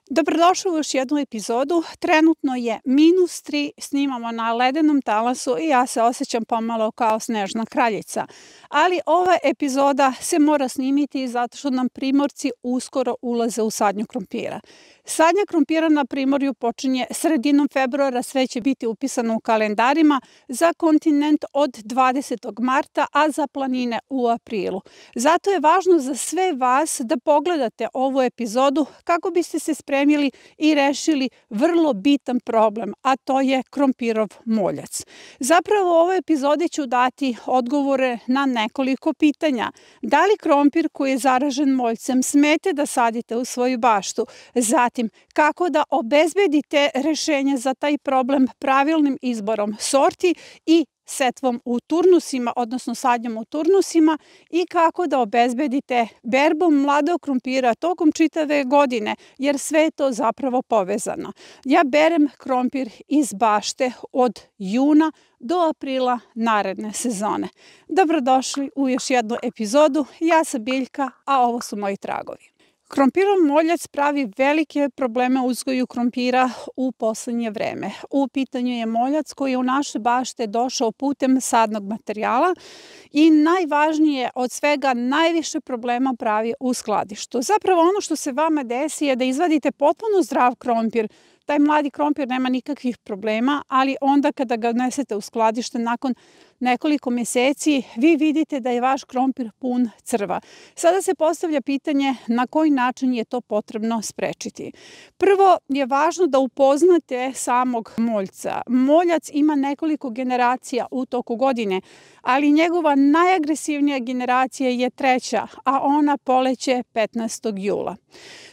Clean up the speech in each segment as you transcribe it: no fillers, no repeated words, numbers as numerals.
Dobrodošli u još jednu epizodu. Trenutno je -3, snimamo na ledenom talasu i ja se osjećam pomalo kao snežna kraljica. Ali ova epizoda se mora snimiti zato što nam Primorci uskoro ulaze u sadnju krompira. Sadnja krompira na Primorju počinje sredinom februara, sve će biti upisano u kalendarima, za kontinent od 20. marta, a za planine u aprilu. Zato je važno za sve vas da pogledate ovu epizodu kako biste se spremili i rešili vrlo bitan problem, a to je krompirov moljac. Zapravo u ovoj epizodi ću dati odgovore na nekoliko pitanja. Da li krompir koji je zaražen moljcem smete da sadite u svoju baštu? Zatim, kako da obezbedite rešenje za taj problem pravilnim izborom sorti i setvom u turnusima, odnosno sadnjom u turnusima, i kako da obezbedite berbu mladog krompira tokom čitave godine, jer sve je to zapravo povezano. Ja berem krompir iz bašte od juna do aprila naredne sezone. Dobrodošli u još jednu epizodu. Ja sam Biljka, a ovo su moji tragovi. Krompirov moljac pravi velike probleme u uzgoju krompira u poslednje vreme. U pitanju je moljac koji je u naše bašte došao putem sadnog materijala i najvažnije od svega, najviše problema pravi u skladištu. Zapravo ono što se vama desi je da izvadite potpuno zdrav krompir. Taj mladi krompir nema nikakvih problema, ali onda kada ga odnesete u skladište nakon nekoliko meseci, vi vidite da je vaš krompir pun crva. Sada se postavlja pitanje na koji način je to potrebno sprečiti. Prvo je važno da upoznate samog moljca. Moljac ima nekoliko generacija u toku godine, ali njegova najagresivnija generacija je 3., a ona poleće 15. jula.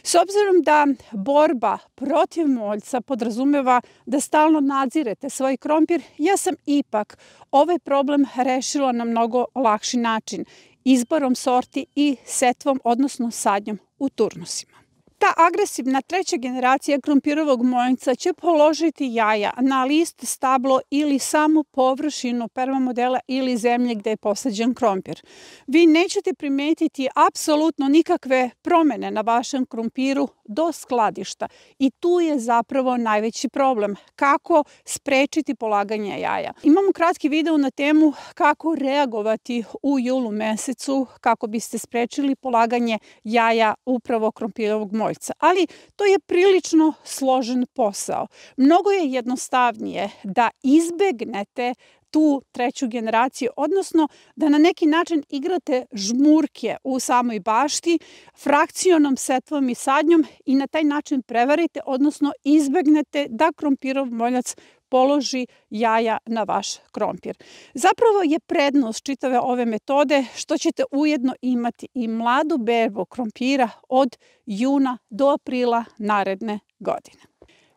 S obzirom da borba protiv moljca podrazumeva da stalno nadzirete svoj krompir, ja sam ipak ovaj problem rešila na mnogo lakši način, izborom sorti i setvom, odnosno sadnjom u turnusima. Ta agresivna 3. generacija krompirovog moljca će položiti jaja na list, stablo ili samu površinu permamodela ili zemlje gde je posađen krompir. Vi nećete primetiti apsolutno nikakve promene na vašem krompiru do skladišta i tu je zapravo najveći problem. Kako sprečiti polaganje jaja? Imamo kratki video na temu kako reagovati u julu mesecu kako biste sprečili polaganje jaja upravo krompirovog moljca. Ali to je prilično složen posao. Mnogo je jednostavnije da izbegnete tu 3. generaciju, odnosno da na neki način igrate žmurke u samoj bašti, frakcionom setvom i sadnjom i na taj način prevarite, odnosno izbegnete da krompirov moljac položi jaja na vaš krompir. Zapravo je prednost čitave ove metode što ćete ujedno imati i mladu berbu krompira od juna do aprila naredne godine.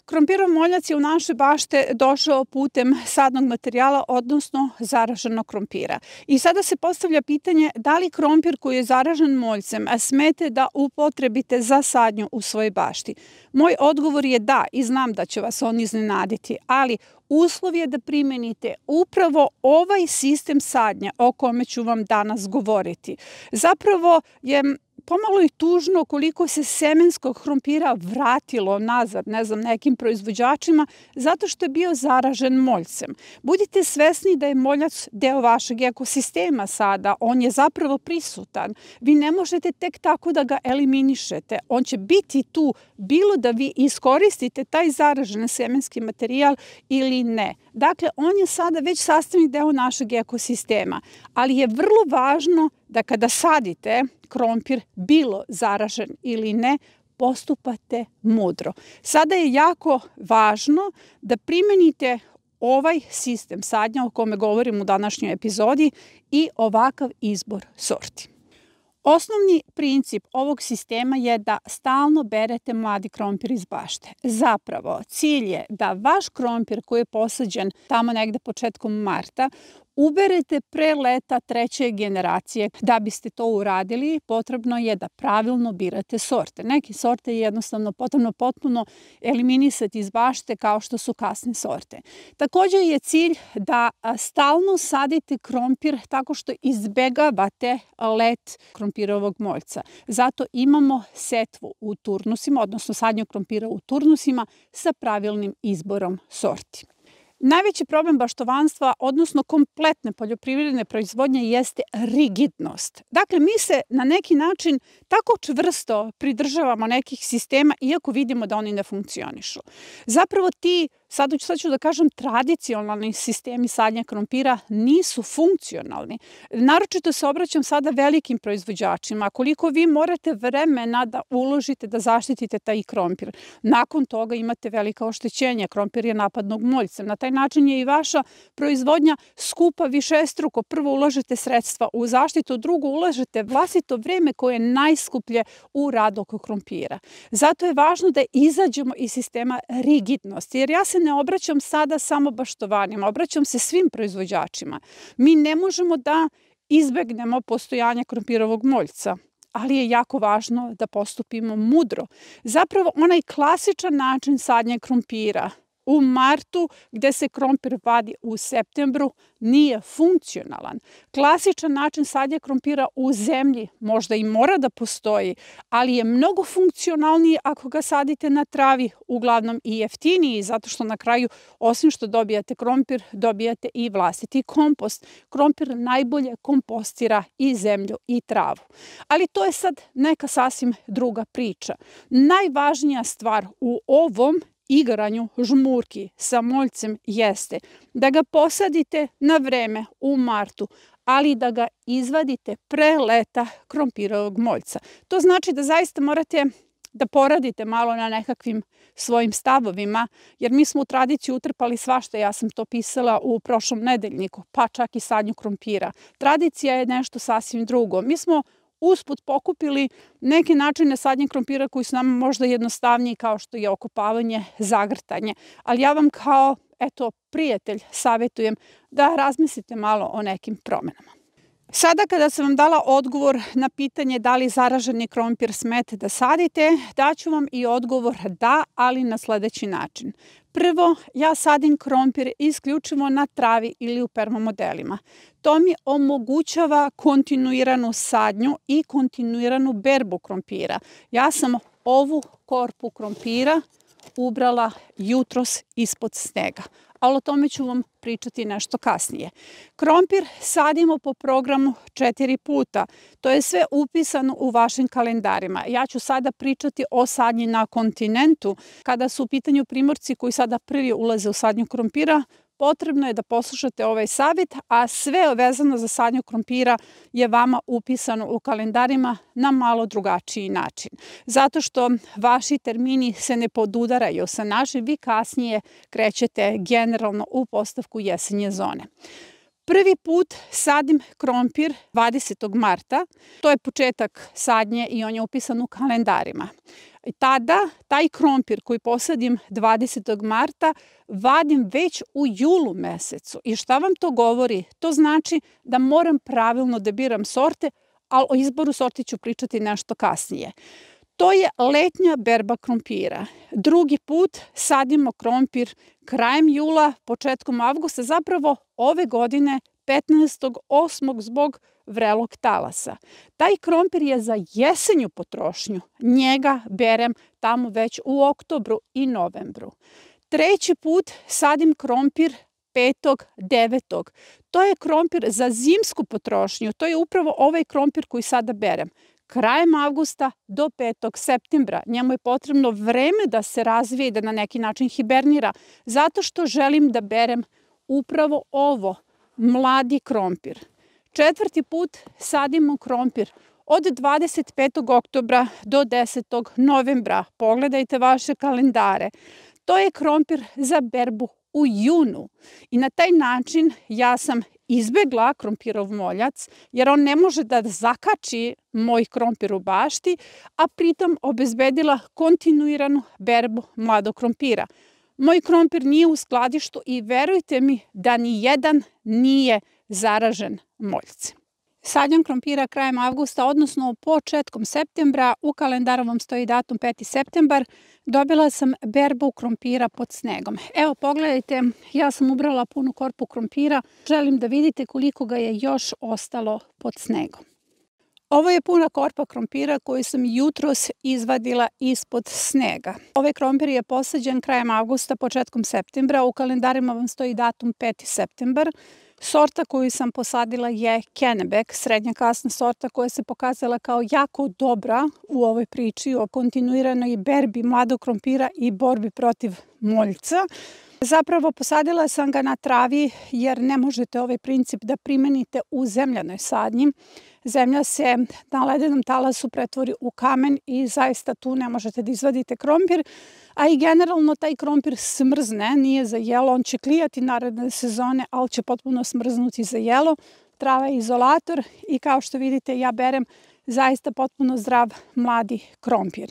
Krompirov moljac je u naše bašte došao putem sadnog materijala, odnosno zaraženog krompira. I sada se postavlja pitanje da li krompir koji je zaražen moljcem smete da upotrebite za sadnju u svojoj bašti. Moj odgovor je da i znam da će vas on iznenaditi, ali uslov je da primenite upravo ovaj sistem sadnje o kome ću vam danas govoriti. Zapravo je pomalo i tužno koliko se semenskog krompira vratilo nazad, nekim proizvođačima, zato što je bio zaražen moljcem. Budite svesni da je moljac deo vašeg ekosistema sada, on je zapravo prisutan. Vi ne možete tek tako da ga eliminišete. On će biti tu, bilo da vi iskoristite taj zaražen semenski materijal ili ne. Dakle, on je sada već sastavni deo našeg ekosistema, ali je vrlo važno da kada sadite krompir, bilo zaražen ili ne, postupate mudro. Sada je jako važno da primenite ovaj sistem sadnja o kome govorim u današnjoj epizodi i ovakav izbor sorti. Osnovni princip ovog sistema je da stalno berete mladi krompir iz bašte. Zapravo, cilj je da vaš krompir koji je posađen tamo negde početkom marta uberete pre leta 3. generacije. Da biste to uradili, potrebno je da pravilno birate sorte. Neke sorte je jednostavno potrebno potpuno eliminisati iz bašte kao što su kasne sorte. Također je cilj da stalno sadite krompir tako što izbegavate let krompirovog moljca. Zato imamo setvu u turnusima, odnosno sadnju krompira u turnusima sa pravilnim izborom sorti. Najveći problem baštovanstva, odnosno kompletne poljoprivredne proizvodnje, jeste rigidnost. Dakle, mi se na neki način tako čvrsto pridržavamo nekih sistema, iako vidimo da oni ne funkcionišu. Zapravo sad ću da kažem, tradicionalni sistemi sadnja krompira nisu funkcionalni. Naročito se obraćam sada velikim proizvođačima. Koliko vi morate vremena da uložite da zaštitite taj krompir. Nakon toga imate velika oštećenja. Krompir je napadnog moljcem. Na taj način je i vaša proizvodnja skupa višestruko. Prvo ulažete sredstva u zaštitu, drugo ulažete vlastito vreme koje je najskuplje u rad oko krompira. Zato je važno da izađemo iz sistema rigidnosti, jer ja se ne obraćam sada samo baštovanima, obraćam se svim proizvođačima. Mi ne možemo da izbegnemo postojanje krompirovog moljca, ali je jako važno da postupimo mudro. Zapravo, onaj klasičan način sadnje krompira u martu, gde se krompir vadi u septembru, nije funkcionalan. Klasičan način sadnje krompira u zemlji možda i mora da postoji, ali je mnogo funkcionalniji ako ga sadite na travi, uglavnom i jeftiniji, zato što na kraju, osim što dobijate krompir, dobijate i vlastiti kompost. Krompir najbolje kompostira i zemlju i travu. Ali to je sad neka sasvim druga priča. Najvažnija stvar u ovom igranju žmurki sa moljcem jeste da ga posadite na vreme u martu, ali da ga izvadite pre leta krompirovog moljca. To znači da zaista morate da poradite malo na nekakvim svojim stavovima, jer mi smo u tradiciju utrpali svašta. Ja sam to pisala u prošlom nedeljniku, pa čak i sadnju krompira. Tradicija je nešto sasvim drugo. Mi smo usput pokupili neke načine sadnje krompira koji su nam možda jednostavniji, kao što je okopavanje, zagrtanje. Ali ja vam kao prijatelj savjetujem da razmislite malo o nekim promenama. Sada kada sam vam dala odgovor na pitanje da li zaraženi krompir smete da sadite, daću vam i odgovor da, ali na sledeći način. Prvo, ja sadim krompir isključivo na travi ili u permamodelima. To mi omogućava kontinuiranu sadnju i kontinuiranu berbu krompira. Ja sam ovu korpu krompira ubrala jutros ispod snega, ali o tome ću vam pričati nešto kasnije. Krompir sadimo po programu 4 puta. To je sve upisano u vašim kalendarima. Ja ću sada pričati o sadnji na kontinentu. Kada su u pitanju primorci koji sada prvi ulaze u sadnju krompira, potrebno je da poslušate ovaj savjet, a sve vezano za sadnju krompira je vama upisano u kalendarima na malo drugačiji način. Zato što vaši termini se ne podudaraju sa našim, vi kasnije krećete generalno u postavku jesenje zone. Prvi put sadim krompir 20. marta, to je početak sadnje i on je upisan u kalendarima. Tada taj krompir koji posadim 20. marta vadim već u julu mesecu. I šta vam to govori? To znači da moram pravilno da biram sorte, ali o izboru sorti ću pričati nešto kasnije. To je letnja berba krompira. Drugi put sadimo krompir krajem jula, početkom avgusta, zapravo ove godine 15.8. zbog vrelog talasa. Taj krompir je za jesenju potrošnju. Njega berem tamo već u oktobru i novembru. Treći put sadim krompir 5.9. To je krompir za zimsku potrošnju. To je upravo ovaj krompir koji sada berem. Krajem avgusta do 5. septembra. Njemu je potrebno vreme da se razvije i da na neki način hibernira, zato što želim da berem upravo ovo, mladi krompir. Četvrti put sadimo krompir od 25. oktobra do 10. novembra. Pogledajte vaše kalendare. To je krompir za berbu u junu. I na taj način ja sam izbegla krompirov moljac, jer on ne može da zakači moj krompir u bašti, a pritom obezbedila kontinuiranu berbu mladog krompira. Moj krompir nije u skladištu i verujte mi da ni jedan nije zaražen moljcem. Sadnjom krompira krajem avgusta, odnosno početkom septembra, u kalendaru vam stoji datum 5. septembar, dobila sam berbu krompira pod snegom. Evo pogledajte, ja sam ubrala punu korpu krompira, želim da vidite koliko ga je još ostalo pod snegom. Ovo je puna korpa krompira koju sam jutros izvadila ispod snega. Ovaj krompir je posađen krajem avgusta, početkom septembra, u kalendarima vam stoji datum 5. septembar. Sorta koju sam posadila je Kennebec, srednja kasna sorta koja se pokazala kao jako dobra u ovoj priči o kontinuiranoj berbi mladog krompira i borbi protiv moljca. Zapravo posadila sam ga na travi jer ne možete ovaj princip da primenite u zemljanoj sadnji. Zemlja se na ledenom talasu pretvori u kamen i zaista tu ne možete da izvadite krompir, a i generalno taj krompir smrzne, nije za jelo, on će klijati naredne sezone, ali će potpuno smrznuti za jelo. Trava je izolator i kao što vidite ja berem zaista potpuno zdrav mladi krompir.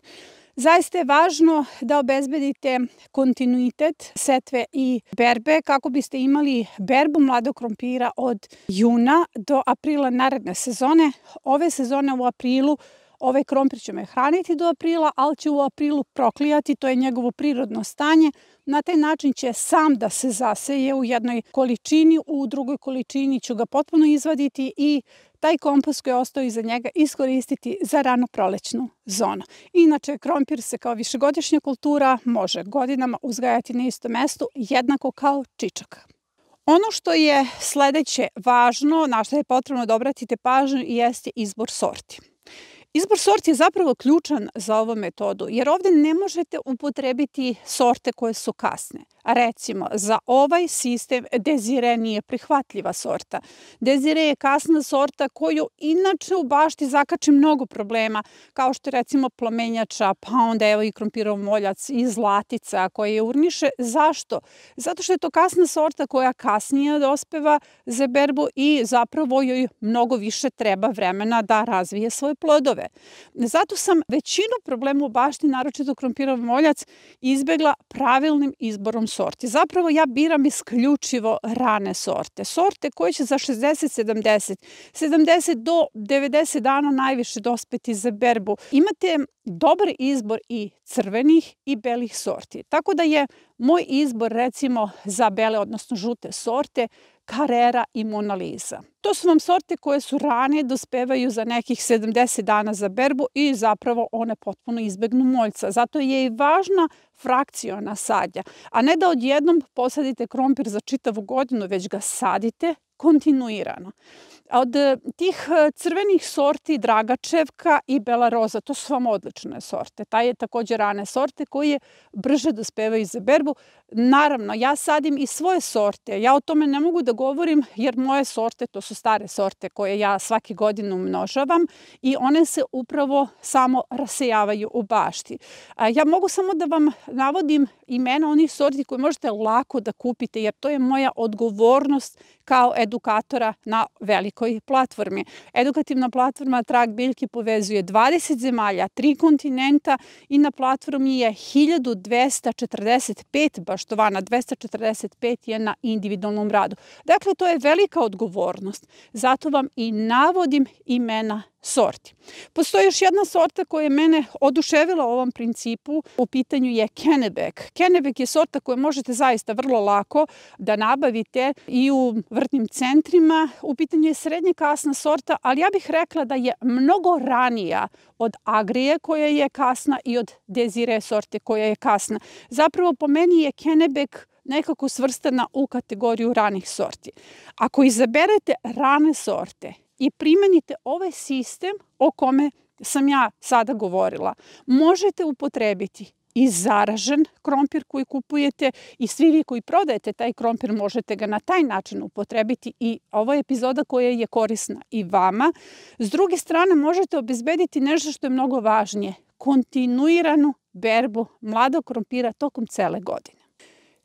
Zaista je važno da obezbedite kontinuitet setve i berbe kako biste imali berbu mladog krompira od juna do aprila naredne sezone. Ove sezone u aprilu ovaj krompir će me hraniti do aprila, ali će u aprilu proklijati, to je njegovo prirodno stanje. Na taj način će sam da se zaseje u jednoj količini, u drugoj količini ću ga potpuno izvaditi i taj kompost koji je ostao iza njega iskoristiti za rano prolećnu zonu. Inače, krompir se kao višegodišnja kultura može godinama uzgajati na istom mestu, jednako kao čičak. Ono što je sledeće važno, na što je potrebno da obratite pažnju, jeste izbor sorti. Izbor sorti je zapravo ključan za ovu metodu, jer ovde ne možete upotrebiti sorte koje su kasne. Recimo, za ovaj sistem Desire nije prihvatljiva sorta. Desire je kasna sorta koju inače u bašti zakači mnogo problema, kao što je recimo plamenjača, pa onda evo i krompirov moljac i zlatica koje je urniše. Zašto? Zato što je to kasna sorta koja kasnije dospeva za berbu i zapravo joj mnogo više treba vremena da razvije svoje plodove. Zato sam većinu problema u bašti, naročito krompirov moljac, izbegla pravilnim izborom sorti. Zapravo ja biram isključivo rane sorte. Sorte koje će za 70 do 90 dana najviše dospeti za berbu. Imate dobar izbor i crvenih i belih sorti. Tako da je moj izbor recimo za bele, odnosno žute sorte, Carrera i Mona Lisa. To su vam sorte koje su rane, dospevaju za nekih 70 dana za berbu i zapravo one potpuno izbegnu moljca. Zato je i važna frakciona sadnja, a ne da odjednom posadite krompir za čitavu godinu, već ga sadite kontinuirano. Od tih crvenih sorti Dragačevka i Bela Roza, to su vam odlične sorte. Taj je takođe rane sorte koje brže dospevaju za berbu. Naravno, ja sadim i svoje sorte. Ja o tome ne mogu da govorim jer moje sorte, to su stare sorte koje ja svake godine umnožavam i one se upravo samo rasejavaju u bašti. Ja mogu samo da vam navodim imena onih sorti koje možete lako da kupite jer to je moja odgovornost kao edukatora na velikoj platformi. Edukativna platforma Trag biljke povezuje 20 zemalja, 3 kontinenta i na platformi je 1245 baštovana, 245 je na individualnom radu. Dakle, to je velika odgovornost. Zato vam i navodim imena sorti. Postoji još jedna sorta koja je mene oduševila u ovom principu, u pitanju je Kennebec. Kennebec je sorta koju možete zaista vrlo lako da nabavite i u vrtnim centrima. U pitanju je srednje kasna sorta, ali ja bih rekla da je mnogo ranija od Agrije koja je kasna i od Desire sorte koja je kasna. Zapravo po meni je Kennebec nekako svrstana u kategoriju ranih sorti. Ako izaberete rane sorte i primenite ovaj sistem o kome sam ja sada govorila, možete upotrebiti i zaražen krompir koji kupujete i svi vi koji prodajete taj krompir možete ga na taj način upotrebiti i ovo je epizoda koja je korisna i vama. S druge strane možete obezbediti nešto što je mnogo važnije, kontinuiranu berbu mladog krompira tokom cele godine.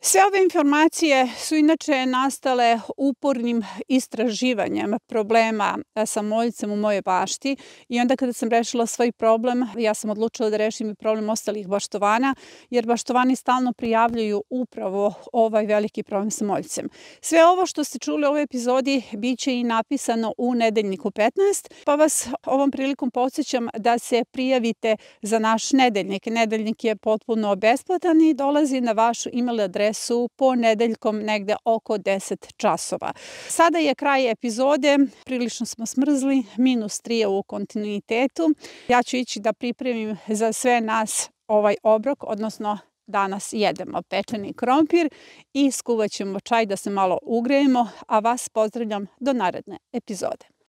Sve ove informacije su inače nastale upornim istraživanjem problema sa moljicom u mojoj bašti i onda kada sam rešila svoj problem, ja sam odlučila da rešim i problem ostalih baštovana, jer baštovani stalno prijavljuju upravo ovaj veliki problem sa moljicom. Sve ovo što ste čuli u ovoj epizodi biće i napisano u Nedeljniku 15, pa vas ovom prilikom podsjećam da se prijavite za naš nedeljnik. Nedeljnik je potpuno besplatan i dolazi na vašu email adresu ponedeljkom negde oko 10 časova. Sada je kraj epizode, prilično smo smrzli, -3 u kontinuitetu. Ja ću ići da pripremim za sve nas ovaj obrok, odnosno danas jedemo pečeni krompir i skuvat ćemo čaj da se malo ugrejemo, a vas pozdravljam do naredne epizode.